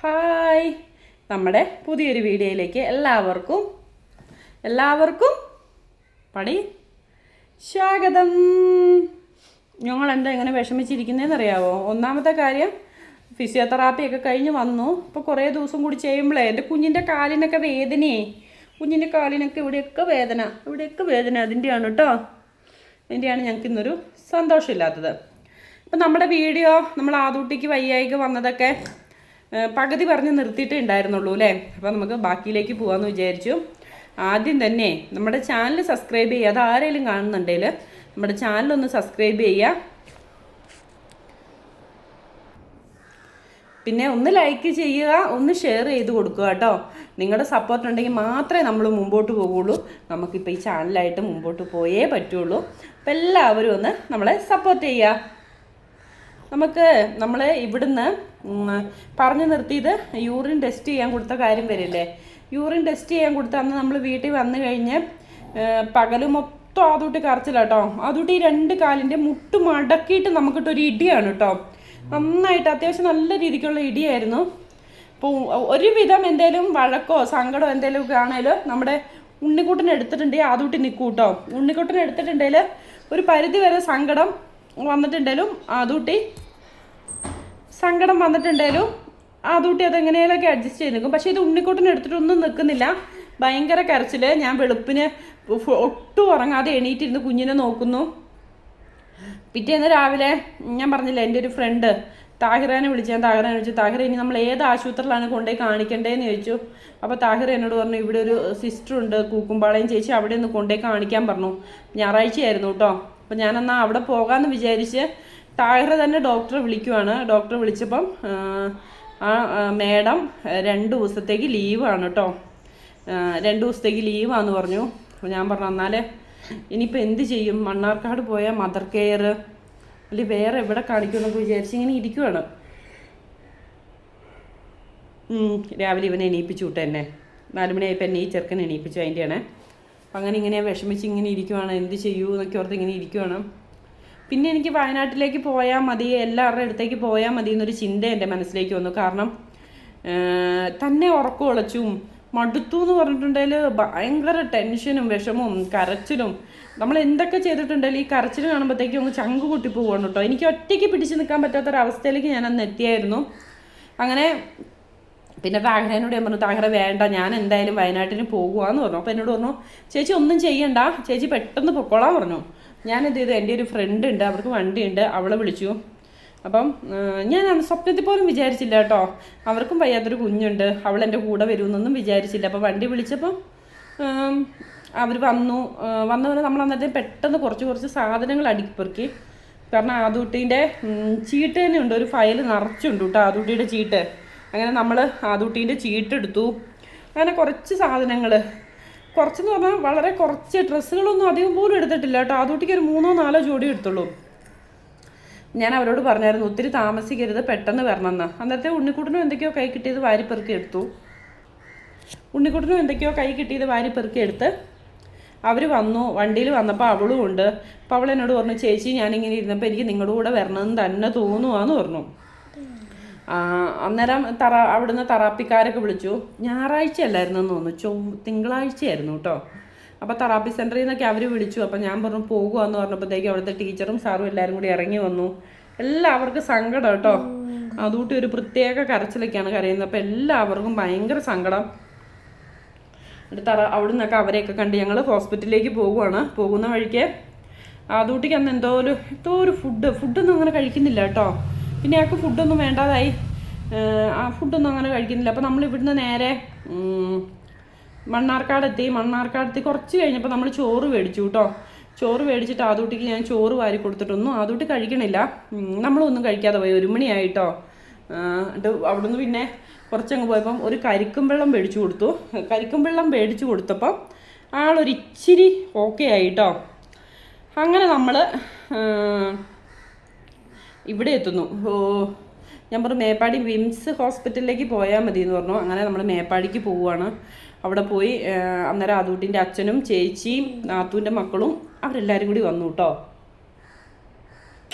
Hi, നമ്മുടെ പുതിയൊരു വീഡിയോയിലേക്ക് എല്ലാവർക്കും പടി സ്വാഗതം. ഞങ്ങൾ എന്താ ഇങ്ങനെ വിഷമിച്ചിരിക്കുന്നതെന്നറിയാവോ? ഒന്നാമത്തെ കാര്യം, ഫിസിയോതെറാപ്പിയൊക്കെ കഴിഞ്ഞ് വന്നു. ഇപ്പോൾ കുറേ ദിവസം കൂടി ചെയ്യുമ്പോഴേ എൻ്റെ കുഞ്ഞിൻ്റെ കാലിനൊക്കെ വേദനയേ, കുഞ്ഞിൻ്റെ കാലിനൊക്കെ ഇവിടെയൊക്കെ വേദന അതിൻ്റെയാണ് കേട്ടോ. അതിൻ്റെയാണ് ഞങ്ങൾക്ക് ഇന്നൊരു സന്തോഷമില്ലാത്തത്. അപ്പം നമ്മുടെ വീഡിയോ നമ്മൾ ആദൂട്ടിക്ക് വയ്യായിക വന്നതൊക്കെ പകുതി പറഞ്ഞ് നിർത്തിയിട്ടേ ഉണ്ടായിരുന്നുള്ളൂ അല്ലേ. അപ്പോൾ നമുക്ക് ബാക്കിയിലേക്ക് പോകാമെന്ന് വിചാരിച്ചു. ആദ്യം തന്നെ നമ്മുടെ ചാനൽ സബ്സ്ക്രൈബ് ചെയ്യുക. അത് ആരെങ്കിലും കാണുന്നുണ്ടെങ്കിൽ നമ്മുടെ ചാനലൊന്ന് സബ്സ്ക്രൈബ് ചെയ്യുക. പിന്നെ ഒന്ന് ലൈക്ക് ചെയ്യുക, ഒന്ന് ഷെയർ ചെയ്ത് കൊടുക്കുക കേട്ടോ. നിങ്ങളുടെ സപ്പോർട്ട് ഉണ്ടെങ്കിൽ മാത്രമേ നമ്മൾ മുമ്പോട്ട് പോകുള്ളൂ. നമുക്കിപ്പോൾ ഈ ചാനലായിട്ട് മുമ്പോട്ട് പോയേ പറ്റുള്ളൂ. അപ്പോൾ എല്ലാവരും ഒന്ന് നമ്മളെ സപ്പോർട്ട് ചെയ്യുക. നമ്മൾ ഇവിടുന്ന് പറഞ്ഞു നിർത്തിയത് യൂറിൻ ടെസ്റ്റ് ചെയ്യാൻ കൊടുത്ത കാര്യം വരില്ലേ. യൂറിൻ ടെസ്റ്റ് ചെയ്യാൻ കൊടുത്ത അന്ന് നമ്മൾ വീട്ടിൽ വന്നു കഴിഞ്ഞ് പകൽ മൊത്തം ആദൂട്ടി കരച്ചില്ല കേട്ടോ. ആദൂട്ടി 2 കാലിൻ്റെ മുട്ട് മടക്കിയിട്ട് നമുക്കിട്ടൊരു ഇടിയാണ് കേട്ടോ. നന്നായിട്ട് അത്യാവശ്യം നല്ല രീതിക്കുള്ള ഇടിയായിരുന്നു. അപ്പോൾ ഒരുവിധം എന്തേലും വഴക്കോ സങ്കടമോ എന്തേലും ഒക്കെ ആണെങ്കിലും നമ്മുടെ ഉണ്ണിക്കുട്ടനെ എടുത്തിട്ടുണ്ടെങ്കിൽ ആദൂട്ടി നിൽക്കും കേട്ടോ. ഉണ്ണിക്കുട്ടനെ എടുത്തിട്ടുണ്ടെങ്കിൽ ഒരു പരിധി വരെ സങ്കടം വന്നിട്ടുണ്ടെങ്കിലും ആദൂട്ടി അതെങ്ങനെയൊക്കെ അഡ്ജസ്റ്റ് ചെയ്ത് നിൽക്കും. പക്ഷേ ഇത് ഉണ്ണിക്കുട്ടനെ എടുത്തിട്ടൊന്നും നിൽക്കുന്നില്ല. ഭയങ്കര കരച്ചിൽ. ഞാൻ വെളുപ്പിന് ഒട്ടും ഉറങ്ങാതെ എണീറ്റിരുന്ന് കുഞ്ഞിനെ നോക്കുന്നു. പിറ്റേന്ന് രാവിലെ ഞാൻ പറഞ്ഞില്ല, എൻ്റെ ഒരു ഫ്രണ്ട് താഹിറേനെ വിളിച്ചു. താഹിറ ഇനി നമ്മൾ ഏത് ആശുപത്രിയിലാണ് കൊണ്ടുപോയി കാണിക്കേണ്ടതെന്ന് ചോദിച്ചു. അപ്പോൾ താഹിറ എന്നോട് പറഞ്ഞു, ഇവിടെ ഒരു സിസ്റ്റർ ഉണ്ട് കൂക്കുംപാളയം ചേച്ചി, അവിടെ ഒന്ന് കൊണ്ടുപോയി കാണിക്കാൻ പറഞ്ഞു. ഞായറാഴ്ചയായിരുന്നു കേട്ടോ. അപ്പോൾ ഞാനെന്നാൽ അവിടെ പോകാമെന്ന് വിചാരിച്ച് താഹിറ തന്നെ ഡോക്ടറെ വിളിക്കുവാണ്. ഡോക്ടറെ വിളിച്ചപ്പം ആ മേഡം 2 ദിവസത്തേക്ക് ലീവാണ് കേട്ടോ. 2 ദിവസത്തേക്ക് ലീവാന്ന് പറഞ്ഞു. അപ്പോൾ ഞാൻ പറഞ്ഞു, എന്നാൽ ഇനിയിപ്പോൾ എന്ത് ചെയ്യും? മണ്ണാർക്കാട് പോയാൽ മദർ കെയർ അല്ലെങ്കിൽ വേറെ എവിടെ കാണിക്കുമെന്നൊക്കെ വിചാരിച്ച് ഇങ്ങനെ ഇരിക്കുവാണ്. രാവിലെ ഇവനെ എണീപ്പിച്ചു വിട്ടു. എന്നെ 4 മണിയായപ്പോൾ എന്നെ ഈ ചെറുക്കനെ എണീപ്പിച്ചു. അതിൻ്റെയാണ്. അപ്പം അങ്ങനെ ഇങ്ങനെ വിഷമിച്ച് ഇങ്ങനെ ഇരിക്കുവാണ്. എന്ത് ചെയ്യൂ എന്നൊക്കെ ഓർത്ത് ഇങ്ങനെ ഇരിക്കുവാണ്. പിന്നെ എനിക്ക് വയനാട്ടിലേക്ക് പോയാൽ മതി, എല്ലാവരുടെ അടുത്തേക്ക് പോയാൽ മതി എന്നൊരു ചിന്ത എൻ്റെ മനസ്സിലേക്ക് വന്നു. കാരണം തന്നെ ഉറക്കം ഉളച്ചും മടുത്തു എന്ന് പറഞ്ഞിട്ടുണ്ടെങ്കിൽ ഭയങ്കര ടെൻഷനും വിഷമവും കരച്ചിലും. നമ്മൾ എന്തൊക്കെ ചെയ്തിട്ടുണ്ടെങ്കിലും ഈ കരച്ചിൽ കാണുമ്പോഴത്തേക്കും ഒന്ന് ചങ്ക് പൊട്ടി പോവുകയാണ് കേട്ടോ. എനിക്ക് ഒറ്റയ്ക്ക് പിടിച്ച് നിൽക്കാൻ പറ്റാത്തൊരവസ്ഥയിലേക്ക് ഞാൻ അന്ന് എത്തിയായിരുന്നു. അങ്ങനെ പിന്നെ താഹിറേനോട് ഞാൻ പറഞ്ഞു, താഹിറ വേണ്ട, ഞാൻ എന്തായാലും വയനാട്ടിന് പോകുകയെന്ന് പറഞ്ഞു. അപ്പോൾ എന്നോട് പറഞ്ഞു, ചേച്ചി ഒന്നും ചെയ്യണ്ട, ചേച്ചി പെട്ടെന്ന് പൊക്കോളാൻ പറഞ്ഞു. ഞാനെന്ത് ചെയ്തു, എൻ്റെ ഒരു ഫ്രണ്ട് ഉണ്ട്, അവർക്ക് വണ്ടിയുണ്ട്, അവളെ വിളിച്ചു. അപ്പം ഞാൻ സ്വപ്നത്തിൽ പോലും വിചാരിച്ചില്ല കേട്ടോ, അവർക്കും വയ്യാത്തൊരു കുഞ്ഞുണ്ട്, അവൾ എൻ്റെ കൂടെ വരുമെന്നൊന്നും വിചാരിച്ചില്ല. അപ്പോൾ വണ്ടി വിളിച്ചപ്പോൾ അവർ വന്നവരെ നമ്മൾ അന്നേരത്തെ പെട്ടെന്ന് കുറച്ച് സാധനങ്ങൾ അടുക്കിപ്പെറുക്കി. കാരണം ആദൂട്ടീൻ്റെ ചീട്ട് തന്നെ ഉണ്ട്, ഒരു ഫയൽ നിറച്ചുണ്ട് കേട്ടോ ആദൂട്ടിയുടെ ചീട്ട്. അങ്ങനെ നമ്മൾ ആദൂട്ടീൻ്റെ ചീട്ടെടുത്തു. അങ്ങനെ കുറച്ച് സാധനങ്ങൾ, കുറച്ചെന്ന് പറഞ്ഞാൽ വളരെ കുറച്ച് ഡ്രസ്സുകളൊന്നും അധികം പോലും എടുത്തിട്ടില്ല കേട്ടോ. ആദൂട്ടിക്ക് ഒരു 3-4 ജോഡി എടുത്തുള്ളൂ. ഞാൻ അവരോട് പറഞ്ഞായിരുന്നു, ഒത്തിരി താമസിക്കരുത്, പെട്ടെന്ന് വരണമെന്ന്. അന്നത്തെ ഉണ്ണിക്കുട്ടനും എന്തൊക്കെയോ കൈ കിട്ടിയത് വാരിപ്പെറുക്കി എടുത്ത് അവർ വന്നു. വണ്ടിയിൽ വന്നപ്പോൾ അവളും ഉണ്ട്. അപ്പോൾ അവൾ എന്നോട് പറഞ്ഞു, ചേച്ചി ഞാനിങ്ങനെ ഇരുന്നപ്പോൾ എനിക്ക് നിങ്ങളുടെ കൂടെ വരണമെന്ന് തന്നെ തോന്നുവാന്ന് പറഞ്ഞു. അന്നേരം അവിടുന്ന് തെറാപ്പിക്കാരൊക്കെ വിളിച്ചു. ഞായറാഴ്ച അല്ലായിരുന്നു എന്ന് തോന്നുന്നു, തിങ്കളാഴ്ചയായിരുന്നു കേട്ടോ. അപ്പോൾ തെറാപ്പി സെൻറ്ററിൽ നിന്നൊക്കെ അവർ വിളിച്ചു. അപ്പോൾ ഞാൻ പറഞ്ഞു പോകുകയെന്ന് പറഞ്ഞപ്പോഴത്തേക്കും അവിടുത്തെ ടീച്ചറും സാറും എല്ലാവരും കൂടി ഇറങ്ങി വന്നു. എല്ലാവർക്കും സങ്കടം കേട്ടോ. അതുകൂട്ടി ഒരു പ്രത്യേക കരച്ചിലൊക്കെയാണ് കരയുന്നത്. അപ്പോൾ എല്ലാവർക്കും ഭയങ്കര സങ്കടം. അവിടെ നിന്നൊക്കെ അവരെയൊക്കെ കണ്ട് ഞങ്ങൾ ഹോസ്പിറ്റലിലേക്ക് പോകുന്ന വഴിക്ക് അതുകൂട്ടിക്ക് അന്ന് എന്തോ ഒരു ഫുഡൊന്നും അങ്ങനെ കഴിക്കുന്നില്ല കേട്ടോ. പിന്നെ അയാൾക്ക് ഫുഡൊന്നും വേണ്ടാതായി. ആ ഫുഡൊന്നും അങ്ങനെ കഴിക്കുന്നില്ല. അപ്പോൾ നമ്മൾ ഇവിടുന്ന് നേരെ മണ്ണാർക്കാടെത്തി കുറച്ച് കഴിഞ്ഞപ്പോൾ നമ്മൾ ചോറ് മേടിച്ചു കേട്ടോ. ചോറ് മേടിച്ചിട്ട് ആദൂട്ടിക്ക് ഞാൻ ചോറ് വാരി കൊടുത്തിട്ടൊന്നും ആദൂട്ടി കഴിക്കണില്ല. നമ്മളൊന്നും കഴിക്കാതെ പോയി. 1 മണിയായിട്ടോ. എന്നിട്ട് അവിടുന്ന് പിന്നെ കുറച്ചങ്ങ് പോയപ്പം ഒരു കരിക്കും വെള്ളം മേടിച്ചു കൊടുത്തപ്പം ആളൊരിച്ചിരി ഓക്കെ ആയിട്ടോ. അങ്ങനെ നമ്മൾ ഇവിടെ എത്തുന്നു. ഞാൻ പറഞ്ഞു മേപ്പാടി വിംസ് ഹോസ്പിറ്റലിലേക്ക് പോയാൽ മതി എന്ന് പറഞ്ഞു. അങ്ങനെ നമ്മൾ മേപ്പാടിക്ക് പോവുകയാണ്. അവിടെ പോയി അന്നേരം ആദൂട്ടിൻ്റെ അച്ഛനും ചേച്ചിയും നാത്തൂൻ്റെ മക്കളും അവരെല്ലാവരും കൂടി വന്നു കേട്ടോ.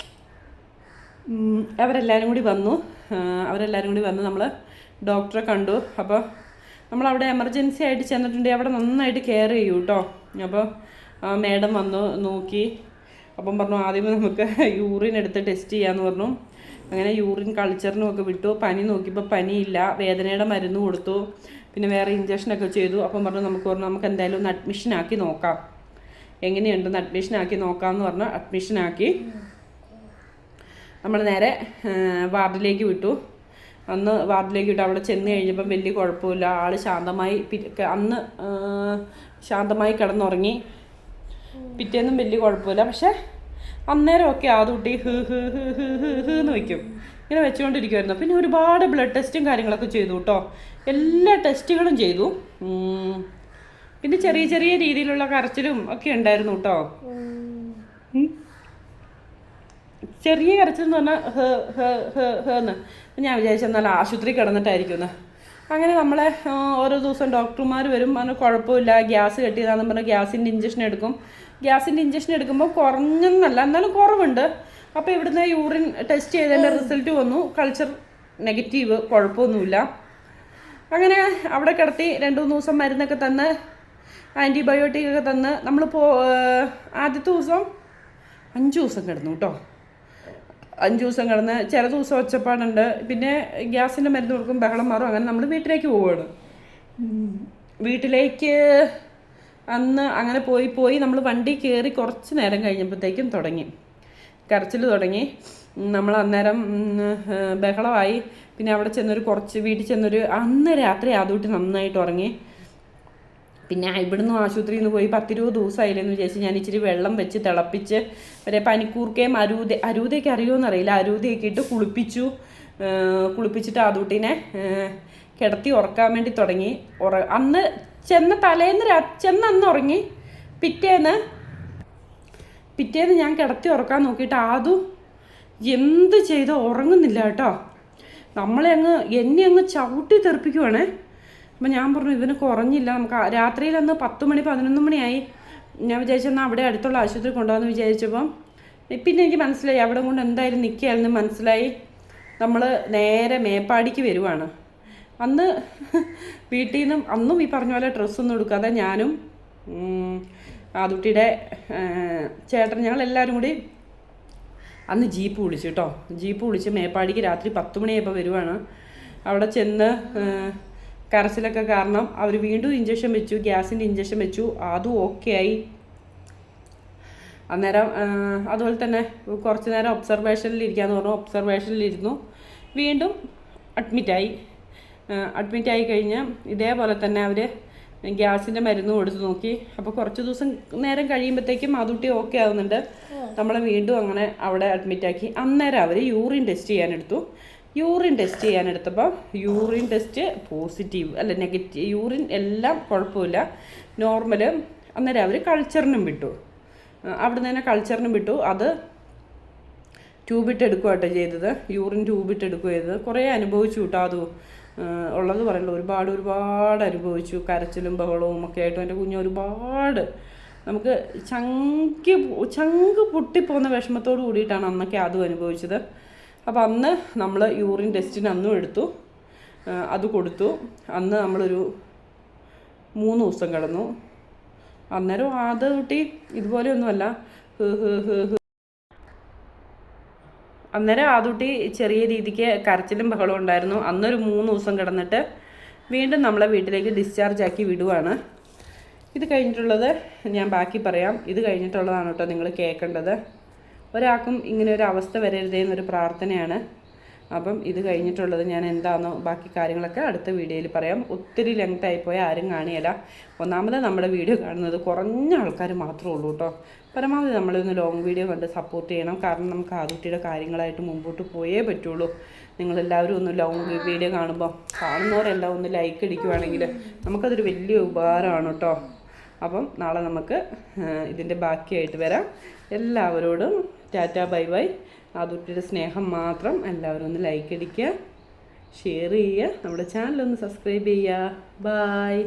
അവരെല്ലാവരും കൂടി വന്ന് നമ്മൾ ഡോക്ടറെ കണ്ടു. അപ്പോൾ നമ്മളവിടെ എമർജൻസി ആയിട്ട് ചെന്നിട്ടുണ്ടെങ്കിൽ അവിടെ നന്നായിട്ട് കെയർ ചെയ്യൂ കേട്ടോ. അപ്പോൾ മേഡം വന്നു നോക്കി. അപ്പം പറഞ്ഞു ആദ്യമേ നമുക്ക് യൂറിൻ എടുത്ത് ടെസ്റ്റ് ചെയ്യാമെന്ന് പറഞ്ഞു. അങ്ങനെ യൂറിൻ കൾച്ചറിനും ഒക്കെ വിട്ടു. പനി നോക്കിയപ്പോൾ പനിയില്ല. വേദനയുടെ മരുന്ന് കൊടുത്തു. പിന്നെ വേറെ ഇഞ്ചക്ഷനൊക്കെ ചെയ്തു. അപ്പം പറഞ്ഞു നമുക്ക് എന്തായാലും ഒന്ന് അഡ്മിഷനാക്കി നോക്കാം, എങ്ങനെയുണ്ടെന്ന് അഡ്മിഷനാക്കി നോക്കാമെന്ന് പറഞ്ഞ് അഡ്മിഷനാക്കി. നമ്മൾ നേരെ വാർഡിലേക്ക് വിട്ടു. അന്ന് വാർഡിലേക്ക് വിട്ടു. അവിടെ ചെന്ന് കഴിഞ്ഞപ്പം വലിയ കുഴപ്പമില്ല. ആൾ ശാന്തമായി അന്ന് ശാന്തമായി കിടന്നുറങ്ങി. പിറ്റേന്നും വലിയ കുഴപ്പമില്ല. പക്ഷേ അന്നേരമൊക്കെ ആദൂട്ടി ഹ് ഹ് ഹ് ഹ് ഹ് ഹ് എന്ന് വയ്ക്കും. ഇങ്ങനെ വെച്ചുകൊണ്ടിരിക്കുമായിരുന്നു. പിന്നെ ഒരുപാട് ബ്ലഡ് ടെസ്റ്റും കാര്യങ്ങളൊക്കെ ചെയ്തു കേട്ടോ. എല്ലാ ടെസ്റ്റുകളും ചെയ്തു. പിന്നെ ചെറിയ ചെറിയ രീതിയിലുള്ള കരച്ചിലും ഒക്കെ ഉണ്ടായിരുന്നു കേട്ടോ. ചെറിയ കരച്ചിൽ എന്ന് പറഞ്ഞാൽ ഹ് ഹ് ഹ് ഹ് എന്ന്. ഞാൻ വിചാരിച്ചെന്നാൽ ആശുപത്രി കിടന്നിട്ടായിരിക്കുമെന്ന്. അങ്ങനെ നമ്മളെ ഓരോ ദിവസം ഡോക്ടർമാർ വരും. അതിന് കുഴപ്പമില്ല, ഗ്യാസ് കെട്ടിയതാണെന്ന് പറഞ്ഞാൽ ഗ്യാസിൻ്റെ ഇഞ്ചക്ഷൻ എടുക്കും. ഗ്യാസിൻ്റെ ഇഞ്ചക്ഷൻ എടുക്കുമ്പോൾ കുറഞ്ഞെന്നല്ല, എന്നാലും കുറവുണ്ട്. അപ്പോൾ ഇവിടുന്ന് യൂറിൻ ടെസ്റ്റ് ചെയ്തതിൻ്റെ റിസൾട്ട് വന്നു, കൾച്ചർ നെഗറ്റീവ്, കുഴപ്പമൊന്നുമില്ല. അങ്ങനെ അവിടെ കിടത്തി 2-3 ദിവസം മരുന്നൊക്കെ തന്ന് ആൻറ്റിബയോട്ടിക്കൊക്കെ തന്ന് നമ്മളിപ്പോൾ ആദ്യത്തെ ദിവസം 5 ദിവസം കിടന്നു കേട്ടോ. 5 ദിവസം കിടന്ന് ചില ദിവസം ഒച്ചപ്പാടുണ്ട്. പിന്നെ ഗ്യാസിൻ്റെ മരുന്ന് കൊടുക്കും, ബഹളം മാറും. അങ്ങനെ നമ്മൾ വീട്ടിലേക്ക് പോവുകയാണ്. വീട്ടിലേക്ക് അന്ന് അങ്ങനെ പോയി നമ്മൾ വണ്ടി കയറി കുറച്ച് നേരം കഴിഞ്ഞപ്പോഴത്തേക്കും തുടങ്ങി കരച്ചിൽ തുടങ്ങി. നമ്മൾ അന്നേരം ബഹളമായി. പിന്നെ അവിടെ ചെന്നൊരു വീട്ടിൽ ചെന്നൊരു അന്ന് രാത്രി ആദൂട്ടി നന്നായിട്ട് ഉറങ്ങി. പിന്നെ ഇവിടുന്ന് ആശുപത്രിയിൽ നിന്ന് പോയി 10-20 ദിവസമായില്ലെന്ന് വിചാരിച്ച് ഞാൻ ഇച്ചിരി വെള്ളം വെച്ച് തിളപ്പിച്ച് മറ്റേ പനിക്കൂർക്കയും അരൂതയൊക്കെ അറിയുമെന്നറിയില്ല, അരൂതയൊക്കെ ഇട്ട് കുളിപ്പിച്ചിട്ട് ആദൂട്ടിനെ കിടത്തി ഉറക്കാൻ വേണ്ടി തുടങ്ങി. അന്ന് ചെന്ന് ഉറങ്ങി. പിറ്റേന്ന് ഞാൻ കിടത്തി ഉറക്കാൻ നോക്കിയിട്ട് ആദു എന്ത് ചെയ്തോ ഉറങ്ങുന്നില്ല കേട്ടോ. എന്നെ അങ്ങ് ചവിട്ടി തെറിപ്പിക്കുവാണേ. അപ്പം ഞാൻ പറഞ്ഞു ഇവന് കുറഞ്ഞില്ല, നമുക്ക് രാത്രിയിൽ അന്ന് 10 മണി 11 മണിയായി. ഞാൻ വിചാരിച്ചെന്നാൽ അവിടെ അടുത്തുള്ള ആശുപത്രി കൊണ്ടുപോകാമെന്ന് വിചാരിച്ചപ്പം പിന്നെ എനിക്ക് മനസ്സിലായി അവിടെ കൊണ്ട് എന്തായാലും നിൽക്കുകയായിരുന്നു മനസ്സിലായി. നമ്മൾ നേരെ മേപ്പാടിക്ക് വരുവാണ്. അന്ന് വീട്ടിൽ നിന്നും അന്നും ഈ പറഞ്ഞ പോലെ ഡ്രസ്സൊന്നും എടുക്കാതെ ഞാനും ആദുട്ടിയുടെ ചേട്ടൻ ഞങ്ങളെല്ലാവരും കൂടി അന്ന് ജീപ്പ് വിളിച്ചു കേട്ടോ. ജീപ്പ് വിളിച്ച് മേപ്പാടിക്ക് രാത്രി 10 മണിയായപ്പോൾ വരുവാണ്. അവിടെ ചെന്ന് കരച്ചിലൊക്കെ കാരണം അവർ വീണ്ടും ഇഞ്ചക്ഷൻ വെച്ചു, ഗ്യാസിൻ്റെ ഇഞ്ചക്ഷൻ വെച്ചു. അതും ഓക്കെ ആയി. അന്നേരം അതുപോലെ തന്നെ കുറച്ച് നേരം ഒബ്സർവേഷനിലിരിക്കാമെന്ന് പറഞ്ഞു. ഒബ്സർവേഷനിലിരുന്നു. വീണ്ടും അഡ്മിറ്റായി കഴിഞ്ഞ് ഇതേപോലെ തന്നെ അവർ ഗ്യാസിൻ്റെ മരുന്ന് കൊടുത്ത് നോക്കി. അപ്പോൾ കുറച്ച് ദിവസം നേരം കഴിയുമ്പോഴത്തേക്കും ആദൂട്ടി ഓക്കെ ആവുന്നുണ്ട്. നമ്മളെ വീണ്ടും അങ്ങനെ അവിടെ അഡ്മിറ്റാക്കി. അന്നേരം അവർ യൂറിൻ ടെസ്റ്റ് ചെയ്യാനെടുത്തു. യൂറിൻ ടെസ്റ്റ് പോസിറ്റീവ് അല്ല നെഗറ്റീവ്, യൂറിൻ എല്ലാം കുഴപ്പമില്ല, നോർമല്. അന്നേരം അവർ കൾച്ചറിനും വിട്ടു. അവിടെ നിന്ന് തന്നെ കൾച്ചറിനും വിട്ടു. അത് ട്യൂബിട്ട് എടുക്കുകയാട്ടോ ചെയ്തത്. യൂറിൻ ട്യൂബിട്ട് എടുക്കുക ചെയ്തത്. കുറേ അനുഭവിച്ചു കേട്ടോ. അത് ഉള്ളത് പറയല്ലോ, ഒരുപാട് അനുഭവിച്ചു. കരച്ചിലും ബഹളവും ഒക്കെ ആയിട്ടും എൻ്റെ കുഞ്ഞ് ഒരുപാട് നമുക്ക് ചങ്ക് പൊട്ടിപ്പോകുന്ന വിഷമത്തോട് കൂടിയിട്ടാണ് അന്നൊക്കെ അതും അനുഭവിച്ചത്. അപ്പോൾ അന്ന് നമ്മൾ യൂറിൻ ടെസ്റ്റിന് അന്നും എടുത്തു, അത് കൊടുത്തു. അന്ന് നമ്മളൊരു 3 ദിവസം കിടന്നു. അന്നേരം അത് കുട്ടി ഇതുപോലെയൊന്നുമല്ല. അന്നേരം ആദൂട്ടി ചെറിയ രീതിക്ക് കരച്ചിലും ബഹളവും ഉണ്ടായിരുന്നു. അന്നൊരു 3 ദിവസം കിടന്നിട്ട് വീണ്ടും നമ്മളെ വീട്ടിലേക്ക് ഡിസ്ചാർജ് ആക്കി വിടുവാണ്. ഇത് കഴിഞ്ഞിട്ടുള്ളത് ഞാൻ ബാക്കി പറയാം. ഇത് കഴിഞ്ഞിട്ടുള്ളതാണ് കേട്ടോ നിങ്ങൾ കേൾക്കേണ്ടത്. ഒരാൾക്കും ഇങ്ങനെ ഒരു അവസ്ഥ വരരുതേ എന്നൊരു പ്രാർത്ഥനയാണ്. അപ്പം ഇത് കഴിഞ്ഞിട്ടുള്ളത് ഞാൻ എന്താണെന്നോ ബാക്കി കാര്യങ്ങളൊക്കെ അടുത്ത വീഡിയോയിൽ പറയാം. ഒത്തിരി ലെങ്ത് ആയിപ്പോയാൽ ആരും കാണിയല്ല. ഒന്നാമത് നമ്മുടെ വീഡിയോ കാണുന്നത് കുറഞ്ഞ ആൾക്കാർ മാത്രമേ ഉള്ളൂ കേട്ടോ. പരമാവധി നമ്മളൊന്ന് ലോങ് വീഡിയോ കണ്ട് സപ്പോർട്ട് ചെയ്യണം. കാരണം നമുക്ക് ആദൂട്ടിയുടെ കാര്യങ്ങളായിട്ട് മുമ്പോട്ട് പോയേ പറ്റുള്ളൂ. നിങ്ങളെല്ലാവരും ഒന്ന് ലോങ് വീഡിയോ കാണുന്നവരെല്ലാം ഒന്ന് ലൈക്ക് അടിക്കുവാണെങ്കിൽ നമുക്കതൊരു വലിയ ഉപകാരമാണ് കേട്ടോ. അപ്പം നാളെ നമുക്ക് ഇതിൻ്റെ ബാക്കിയായിട്ട് വരാം. എല്ലാവരോടും ടാറ്റ ബൈ ബൈ. ആദൂട്ടിയുടെ സ്നേഹം മാത്രം. എല്ലാവരും ഒന്ന് ലൈക്ക് അടിക്കുക, ഷെയർ ചെയ്യുക, നമ്മുടെ ചാനലൊന്ന് സബ്സ്ക്രൈബ് ചെയ്യുക. ബായ്.